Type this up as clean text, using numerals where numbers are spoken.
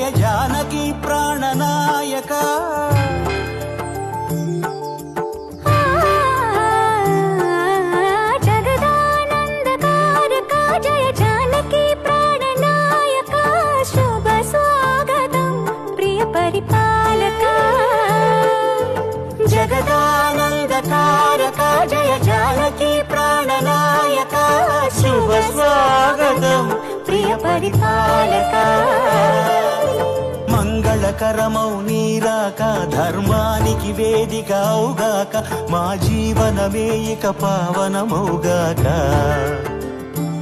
జయ జానకి ప్రాణనాయక జగదానందకారక జయ జానకి ప్రాణనాయక శుభ స్వాగతం ప్రియ పరిపాలక మంగళకరమౌ నీరాక ధర్మానికి వేదికవుగాక మా జీవనమే ఇక పావనమౌగాక